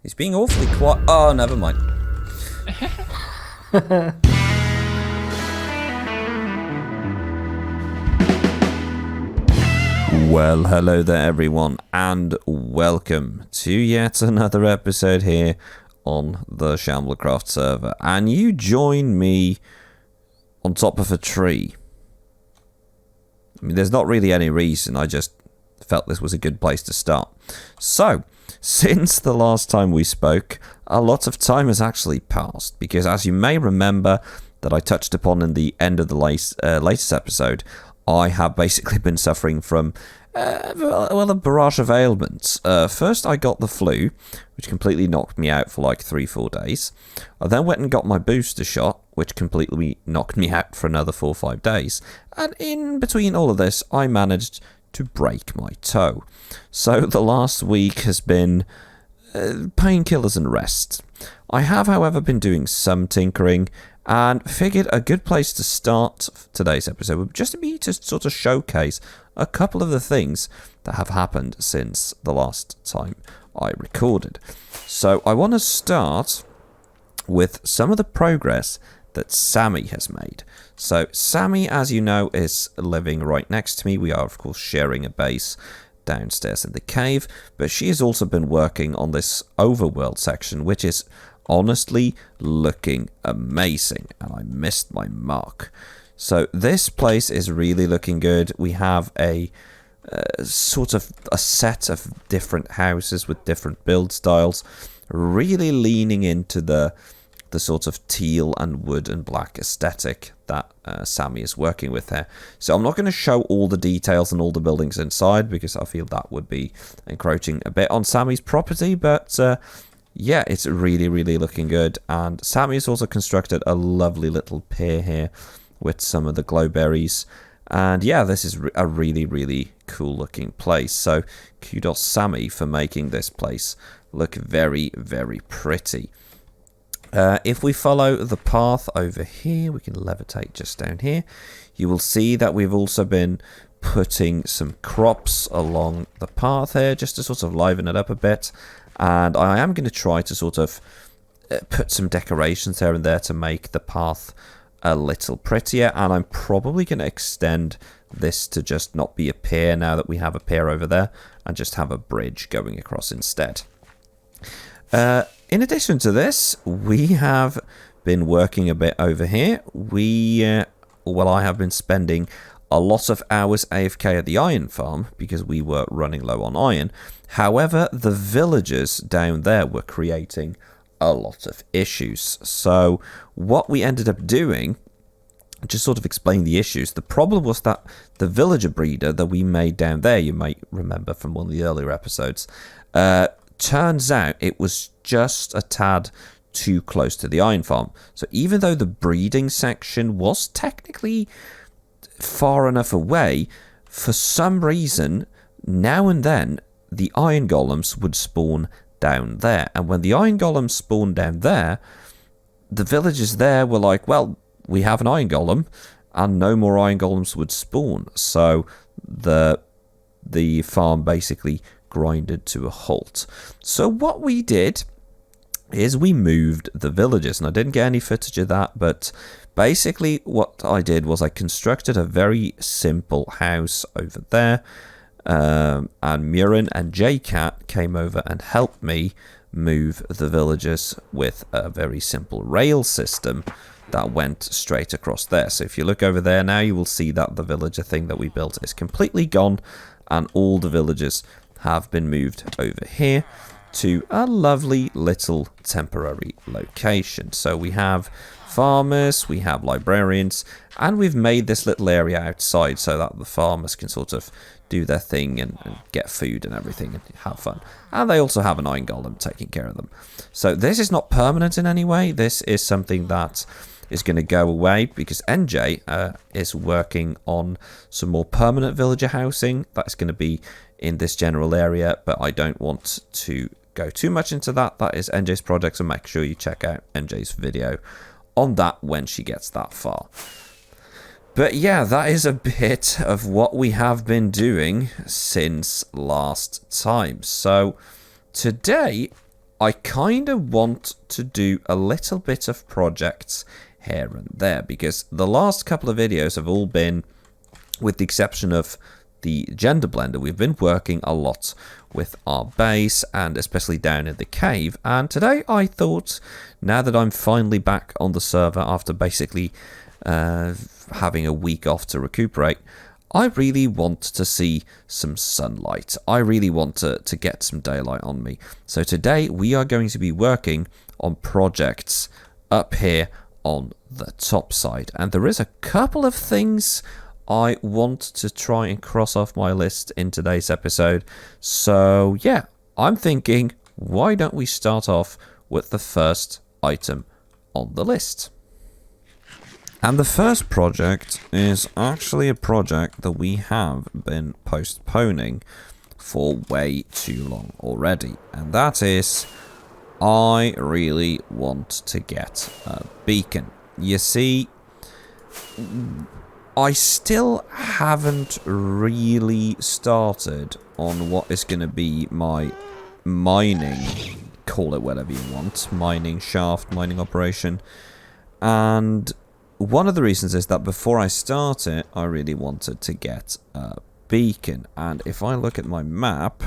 He's being awfully quiet. Oh, never mind. Well, hello there everyone, and welcome to yet another episode here on the Shamblecraft server. And you join me on top of a tree. I mean, there's not really any reason, I just felt this was a good place to start. So, since the last time we spoke, a lot of time has actually passed, because as you may remember that I touched upon in the end of the latest episode, I have basically been suffering from, a barrage of ailments. First I got the flu, which completely knocked me out for like 3-4 days. I then went and got my booster shot, which completely knocked me out for another 4 or 5 days. And in between all of this, I managed to break my toe. So the last week has been painkillers and rest. I have, however, been doing some tinkering and figured a good place to start today's episode would just be to sort of showcase a couple of the things that have happened since the last time I recorded. So I want to start with some of the progress that Sammy has made. So Sammy, as you know, is living right next to me. We are, of course, sharing a base downstairs in the cave, but she has also been working on this overworld section, which is honestly looking amazing, and I missed my mark. So this place is really looking good. We have a sort of a set of different houses with different build styles, really leaning into the sort of teal and wood and black aesthetic that Sammy is working with here. So I'm not going to show all the details and all the buildings inside, because I feel that would be encroaching a bit on Sammy's property, but yeah, it's really, really looking good. And Sammy has also constructed a lovely little pier here with some of the glowberries. And yeah, this is a really, really cool looking place. So kudos Sammy for making this place look very, very pretty. If we follow the path over here, we can levitate just down here. You will see that we've also been putting some crops along the path here, just to sort of liven it up a bit. And I am going to try to sort of put some decorations here and there to make the path a little prettier. And I'm probably going to extend this to just not be a pier now that we have a pier over there, and just have a bridge going across instead. In addition to this, we have been working a bit over here. I have been spending a lot of hours AFK at the iron farm because we were running low on iron. However, the villagers down there were creating a lot of issues. So what we ended up doing, just sort of explain the issues. The problem was that the villager breeder that we made down there, you might remember from one of the earlier episodes, turns out it was just a tad too close to the iron farm. So even though the breeding section was technically far enough away, for some reason, now and then, the iron golems would spawn down there. And when the iron golems spawned down there, the villagers there were like, well, we have an iron golem, and no more iron golems would spawn. So the farm basically grinded to a halt. So what we did is we moved the villagers, and I didn't get any footage of that, but basically what I did was I constructed a very simple house over there, and Muirin and JCat came over and helped me move the villagers with a very simple rail system that went straight across there. So if you look over there now, you will see that the villager thing that we built is completely gone, and all the villagers have been moved over here to a lovely little temporary location. So we have farmers, we have librarians, and we've made this little area outside so that the farmers can sort of do their thing and get food and everything and have fun. And they also have an iron golem taking care of them. So this is not permanent in any way. This is something that is going to go away because NJ is working on some more permanent villager housing. That's going to be in this general area, but I don't want to go too much into that. That is NJ's project, so make sure you check out NJ's video on that when she gets that far. But yeah, that is a bit of what we have been doing since last time. So today I kind of want to do a little bit of projects here and there, because the last couple of videos have all been, with the exception of the gender blender, we've been working a lot with our base and especially down in the cave. And today I thought, now that I'm finally back on the server after basically having a week off to recuperate, I really want to see some sunlight. I really want to get some daylight on me. So today we are going to be working on projects up here on the top side. And there is a couple of things I want to try and cross off my list in today's episode. So yeah, I'm thinking, why don't we start off with the first item on the list? And the first project is actually a project that we have been postponing for way too long already. And that is, I really want to get a beacon. You see, I still haven't really started on what is going to be my mining, call it whatever you want, mining shaft, mining operation. And one of the reasons is that before I start it, I really wanted to get a beacon. And if I look at my map,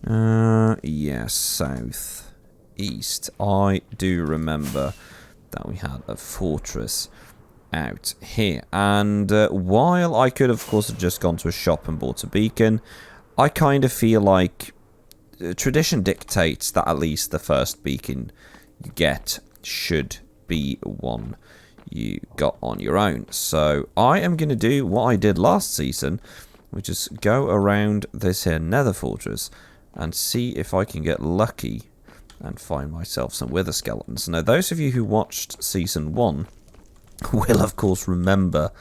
yes, south, east, I do remember that we had a fortress out here. And while I could, of course, have just gone to a shop and bought a beacon, I kind of feel like tradition dictates that at least the first beacon you get should be one you got on your own. So I am going to do what I did last season, which is go around this here nether fortress and see if I can get lucky and find myself some wither skeletons. Now, those of you who watched season 1 will, of course, remember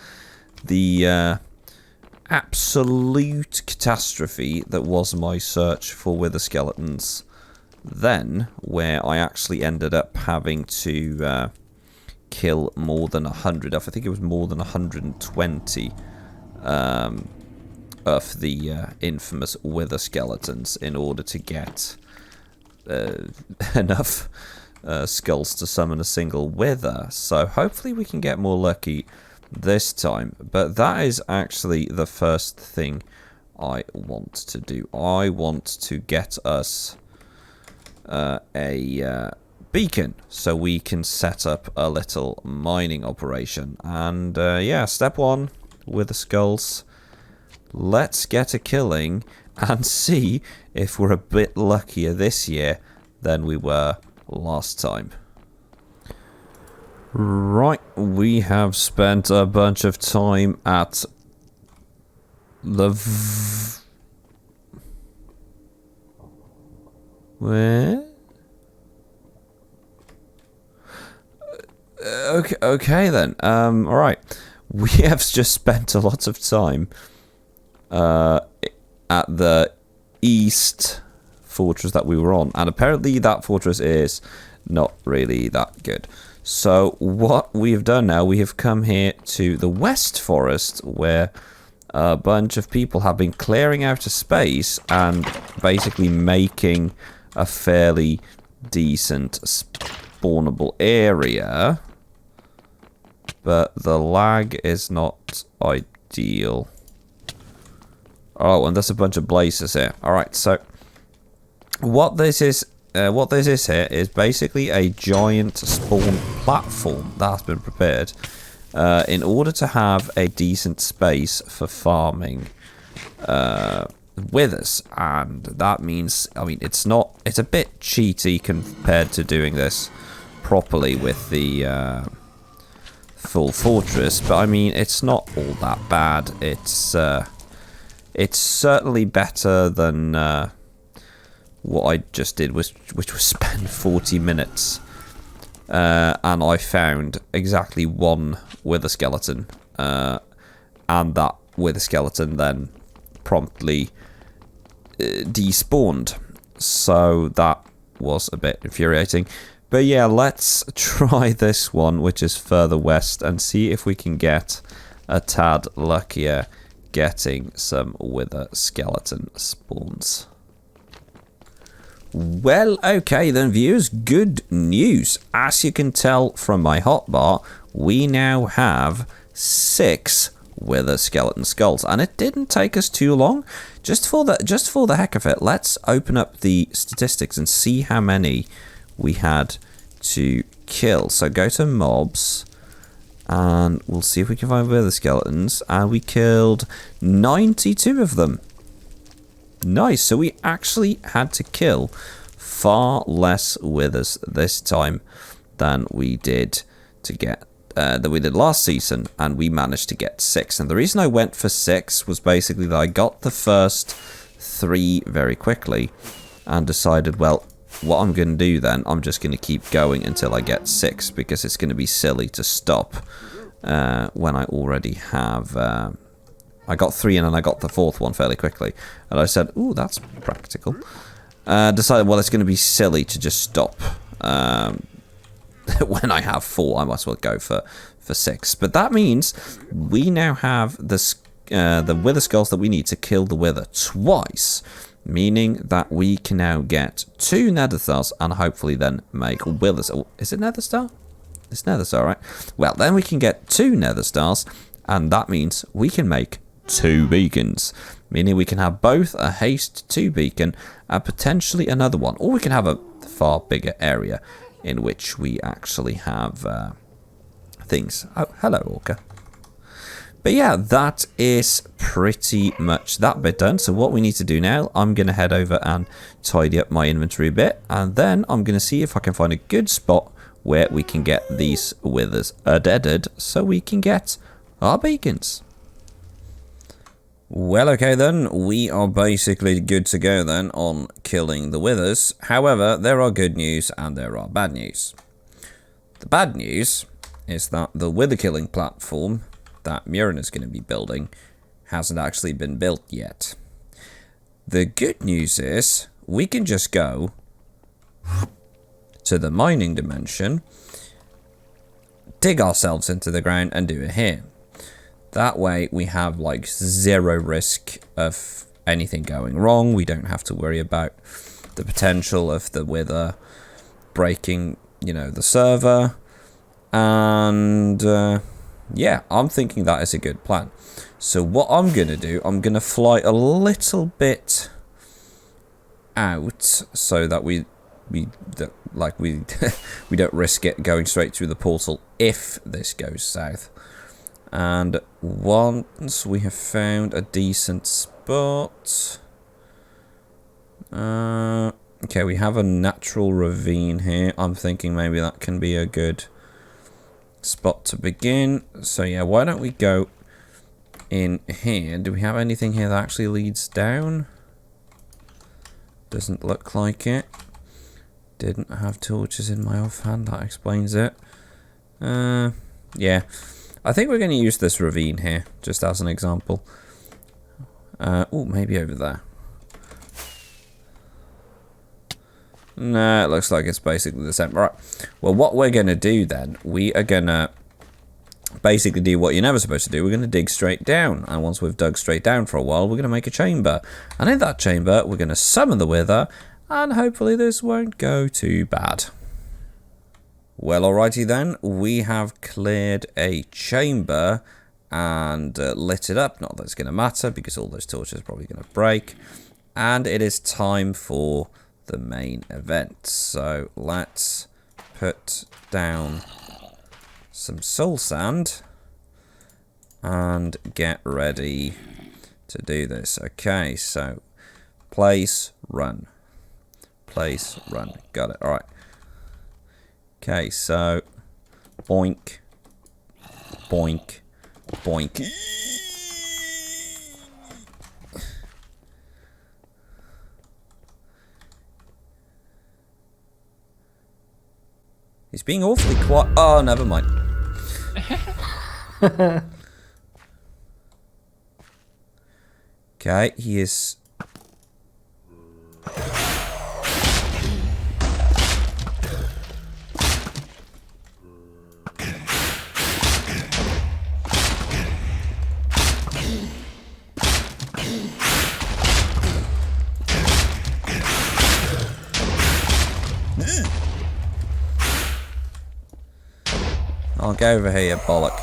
the absolute catastrophe that was my search for wither skeletons then, where I actually ended up having to kill more than 100, I think it was more than 120 of the infamous wither skeletons in order to get enough skulls to summon a single wither. So hopefully we can get more lucky this time. But that is actually the first thing I want to do. I want to get us a beacon so we can set up a little mining operation. And yeah, step 1 with the skulls. Let's get a killing and see if we're a bit luckier this year than we were last time. Right, we have spent a bunch of time at the where? Okay then. All right. We have just spent a lot of time at the east fortress that we were on, and apparently that fortress is not really that good. So what we have done now, we have come here to the west forest, where a bunch of people have been clearing out a space and basically making a fairly decent spawnable area. But the lag is not ideal. Oh, and there's a bunch of blazes here. Alright, so what this is here is basically a giant spawn platform that has been prepared in order to have a decent space for farming withers. And that means, I mean, it's a bit cheaty compared to doing this properly with the full fortress, but I mean, it's not all that bad. It's certainly better than what I just did, which was spend 40 minutes and I found exactly one wither skeleton, and that wither skeleton then promptly despawned, so that was a bit infuriating. But yeah, let's try this one, which is further west, and see if we can get a tad luckier getting some wither skeleton spawns. Well, okay then, viewers, good news. As you can tell from my hotbar, we now have 6 wither skeleton skulls, and it didn't take us too long. Just for the heck of it, let's open up the statistics and see how many we had to kill. So go to mobs, and we'll see if we can find wither skeletons, and we killed 92 of them. Nice, so we actually had to kill far less withers this time than we did last season, and we managed to get 6. And the reason I went for 6 was basically that I got the first 3 very quickly and decided, well, what I'm going to do then, I'm just going to keep going until I get 6, because it's going to be silly to stop when I already have... I got 3 in and I got the 4th one fairly quickly. And I said, ooh, that's practical. Decided, well, it's going to be silly to just stop. When I have 4, I might as well go for 6. But that means we now have the wither skulls that we need to kill the wither twice. Meaning that we can now get 2 nether stars and hopefully then make withers. Oh, is it nether star? It's nether star, right? Well, then we can get 2 nether stars, and that means we can make 2 beacons, meaning we can have both a haste 2 beacon and potentially another one, or we can have a far bigger area in which we actually have things. Oh, hello, Orca. But yeah, that is pretty much that bit done. So what we need to do now, I'm going to head over and tidy up my inventory a bit, and then I'm going to see if I can find a good spot where we can get these withers deaded so we can get our beacons. Well, okay then, we are basically good to go then on killing the withers. However, there are good news and there are bad news. The bad news is that the wither killing platform that Muirin is going to be building hasn't actually been built yet. The good news is we can just go to the mining dimension, dig ourselves into the ground and do it here. That way we have like 0 risk of anything going wrong. We don't have to worry about the potential of the wither breaking, you know, the server. And yeah, I'm thinking that is a good plan. So what I'm going to do, I'm going to fly a little bit out so that we don't risk it going straight through the portal if this goes south. And once we have found a decent spot... okay, we have a natural ravine here. I'm thinking maybe that can be a good spot to begin. So yeah, why don't we go in here? Do we have anything here that actually leads down? Doesn't look like it. Didn't have torches in my offhand, that explains it. Yeah. I think we're going to use this ravine here, just as an example. Oh, maybe over there. No, it looks like it's basically the same. Right. Well, what we're going to do then, we are going to basically do what you're never supposed to do. We're going to dig straight down. And once we've dug straight down for a while, we're going to make a chamber. And in that chamber, we're going to summon the wither. And hopefully this won't go too bad. Well, alrighty then, we have cleared a chamber and lit it up. Not that it's going to matter because all those torches are probably going to break. And it is time for the main event. So let's put down some soul sand and get ready to do this. Okay, so place, run. Place, run. Got it, alright. Okay, so boink, boink, boink. He's being awfully quiet. Oh, never mind. Okay, he is... I'll go over here, bollock.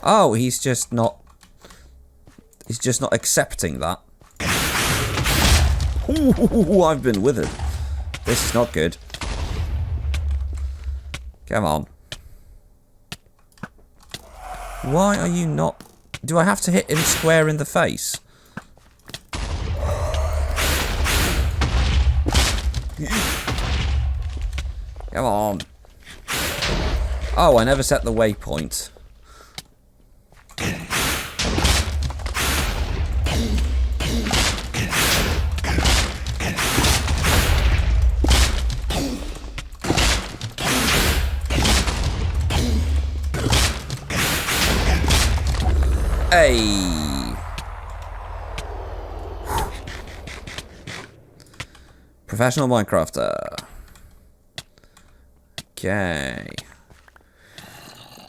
Oh, he's just not accepting that. Ooh, I've been withered. This is not good. Come on. Why are you not... Do I have to hit him square in the face? Come on. Oh, I never set the waypoint. Hey! Professional Minecrafter. Okay.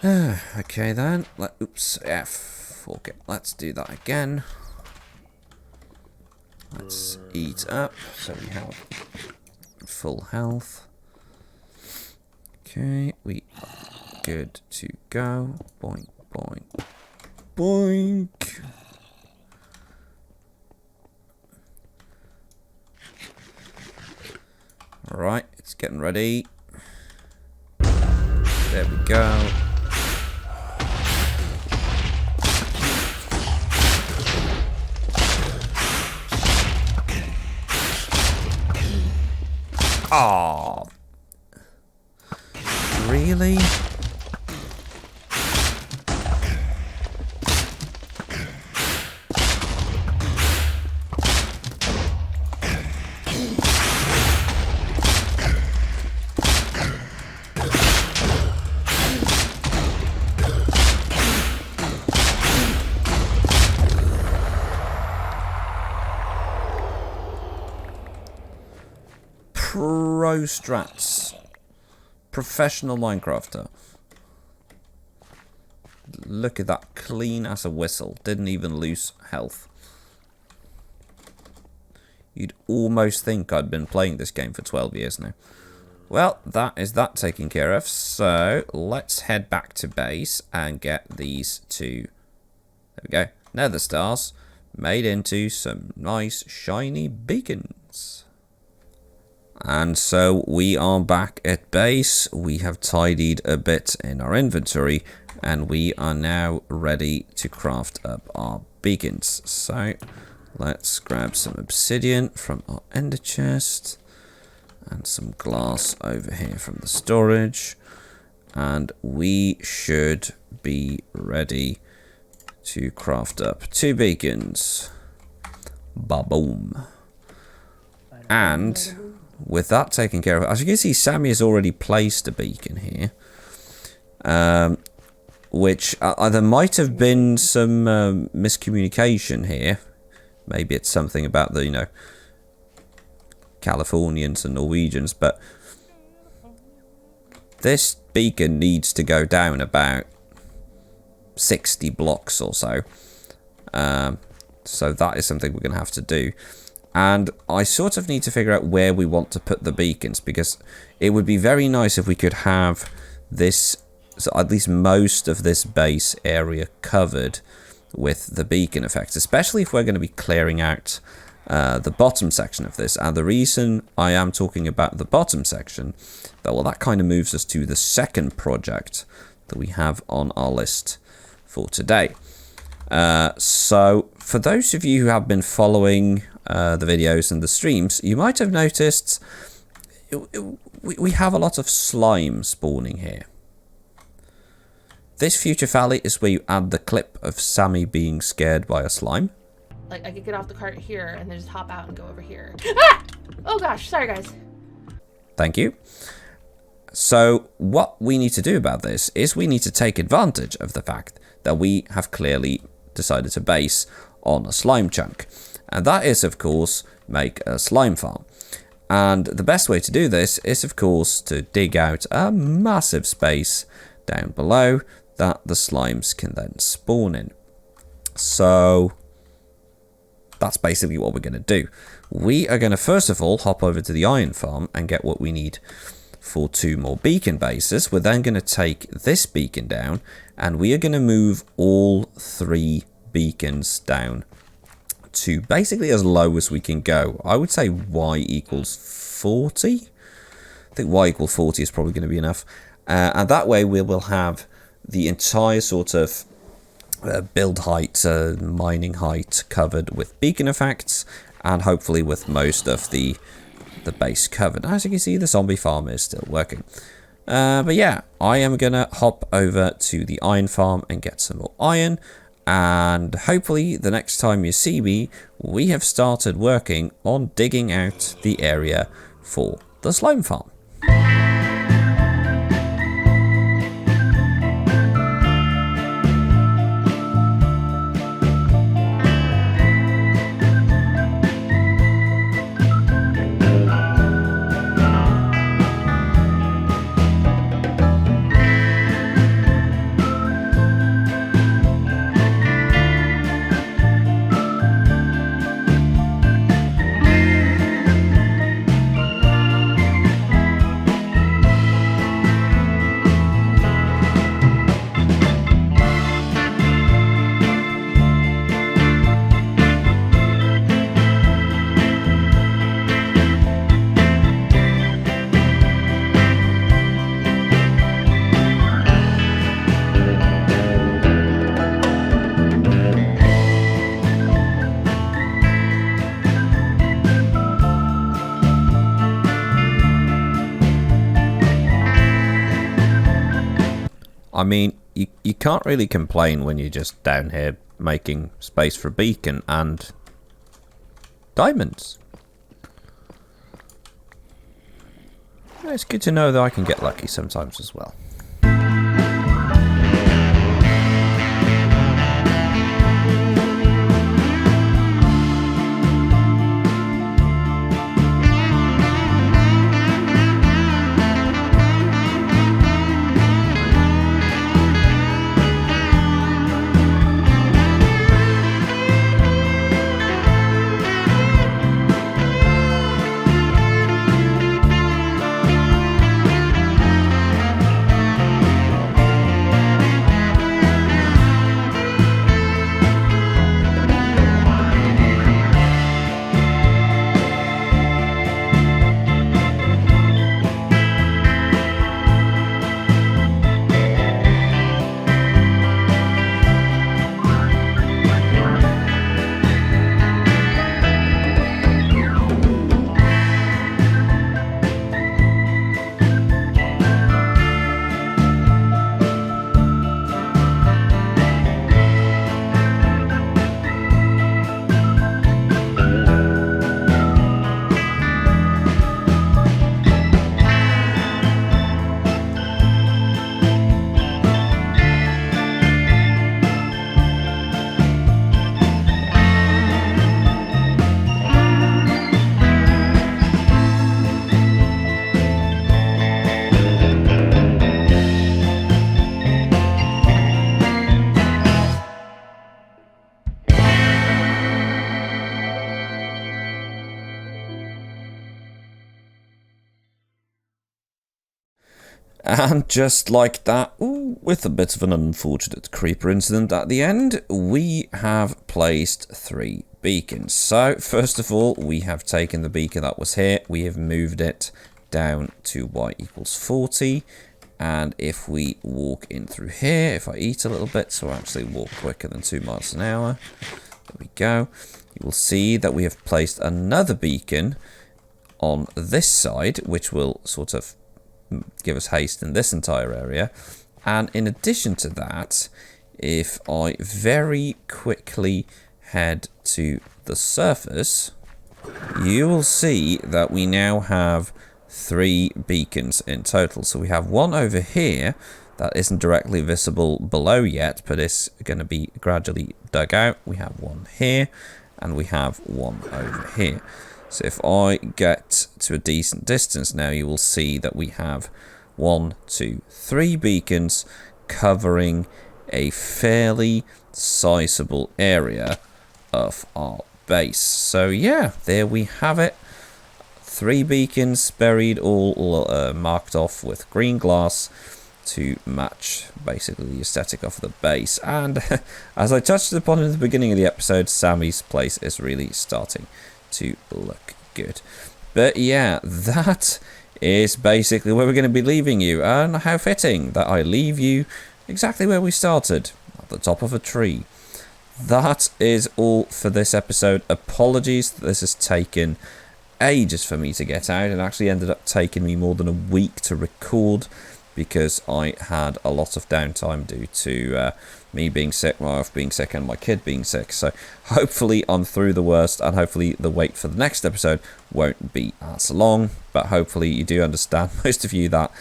Okay then. Oops. F. Okay. Let's do that again. Let's eat up so we have full health. Okay. We are good to go. Boink, boink. Boink. Alright, it's getting ready. There we go. Oh. Really? Pro strats. Professional Minecrafter. Look at that. Clean as a whistle. Didn't even lose health. You'd almost think I'd been playing this game for 12 years now. Well, that is that taken care of. So, let's head back to base and get these two. There we go. Nether stars made into some nice shiny beacons. And so we are back at base. We have tidied a bit in our inventory and we are now ready to craft up our beacons. So let's grab some obsidian from our ender chest and some glass over here from the storage, and we should be ready to craft up 2 beacons. Ba-boom. And with that taken care of, as you can see, Sammy has already placed a beacon here. Which there might have been some miscommunication here. Maybe it's something about the, you know, Californians and Norwegians, but this beacon needs to go down about 60 blocks or so. So that is something we're going to have to do. And I sort of need to figure out where we want to put the beacons, because it would be very nice if we could have this, so at least most of this base area covered with the beacon effect, especially if we're going to be clearing out the bottom section of this. And the reason I am talking about the bottom section, well, that kind of moves us to the second project that we have on our list for today. So for those of you who have been following the videos and the streams, you might have noticed we have a lot of slime spawning here. This future Phali is where you add the clip of Sammy being scared by a slime. Like, I could get off the cart here and then just hop out and go over here. Ah! Oh gosh, sorry guys. Thank you. So what we need to do about this is we need to take advantage of the fact that we have clearly decided to base on a slime chunk. And that is, of course, make a slime farm. And the best way to do this is, of course, to dig out a massive space down below that the slimes can then spawn in. So that's basically what we're going to do. We are going to first of all hop over to the iron farm and get what we need for 2 more beacon bases. We're then going to take this beacon down, and we are going to move all 3 beacons down to basically as low as we can go. I would say y equals 40. I think y equals 40 is probably going to be enough. And that way we will have the entire sort of build height, mining height covered with beacon effects, and hopefully with most of the base covered. As you can see, the zombie farm is still working. But yeah, I am going to hop over to the iron farm and get some more iron. And hopefully the next time you see me, we have started working on digging out the area for the slime farm. I mean, you can't really complain when you're just down here making space for a beacon and diamonds. It's good to know that I can get lucky sometimes as well. And just like that, with a bit of an unfortunate creeper incident at the end, we have placed 3 beacons. So, first of all, we have taken the beacon that was here, we have moved it down to y equals 40. And if we walk in through here, if I eat a little bit, so I actually walk quicker than 2 miles an hour, there we go. You will see that we have placed another beacon on this side, which will sort of give us haste in this entire area. And in addition to that, if I very quickly head to the surface, you will see that we now have 3 beacons in total. So we have one over here that isn't directly visible below yet, but is going to be gradually dug out. We have one here, and we have one over here. So if I get to a decent distance now, you will see that we have 1, 2, 3 beacons covering a fairly sizable area of our base. So yeah, there we have it. 3 beacons buried, all marked off with green glass to match basically the aesthetic of the base. And as I touched upon in the beginning of the episode, Sammy's place is really starting to look good. But yeah, that is basically where we're going to be leaving you, and how fitting that I leave you exactly where we started, at the top of a tree. That is all for this episode. Apologies that this has taken ages for me to get out. It actually ended up taking me more than a week to record because I had a lot of downtime due to me being sick, my wife being sick, and my kid being sick. So hopefully I'm through the worst, and hopefully the wait for the next episode won't be as long. But hopefully you do understand, most of you, that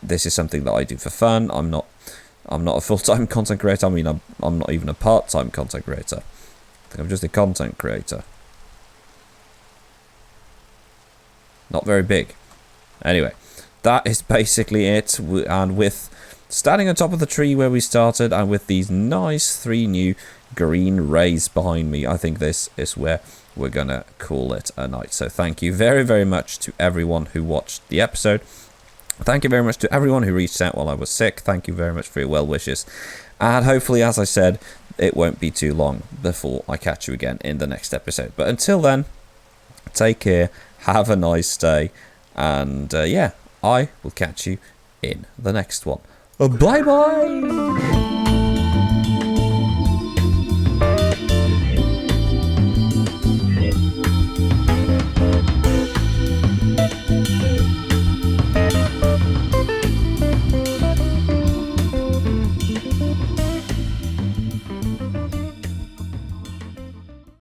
this is something that I do for fun. I'm not a full-time content creator. I mean, I'm not even a part-time content creator. I think I'm just a content creator. Not very big. Anyway, that is basically it. And with standing on top of the tree where we started, and with these nice 3 new green rays behind me, I think this is where we're going to call it a night. So thank you very, very much to everyone who watched the episode. Thank you very much to everyone who reached out while I was sick. Thank you very much for your well wishes. And hopefully, as I said, it won't be too long before I catch you again in the next episode. But until then, take care, have a nice day, and yeah, I will catch you in the next one. Bye-bye!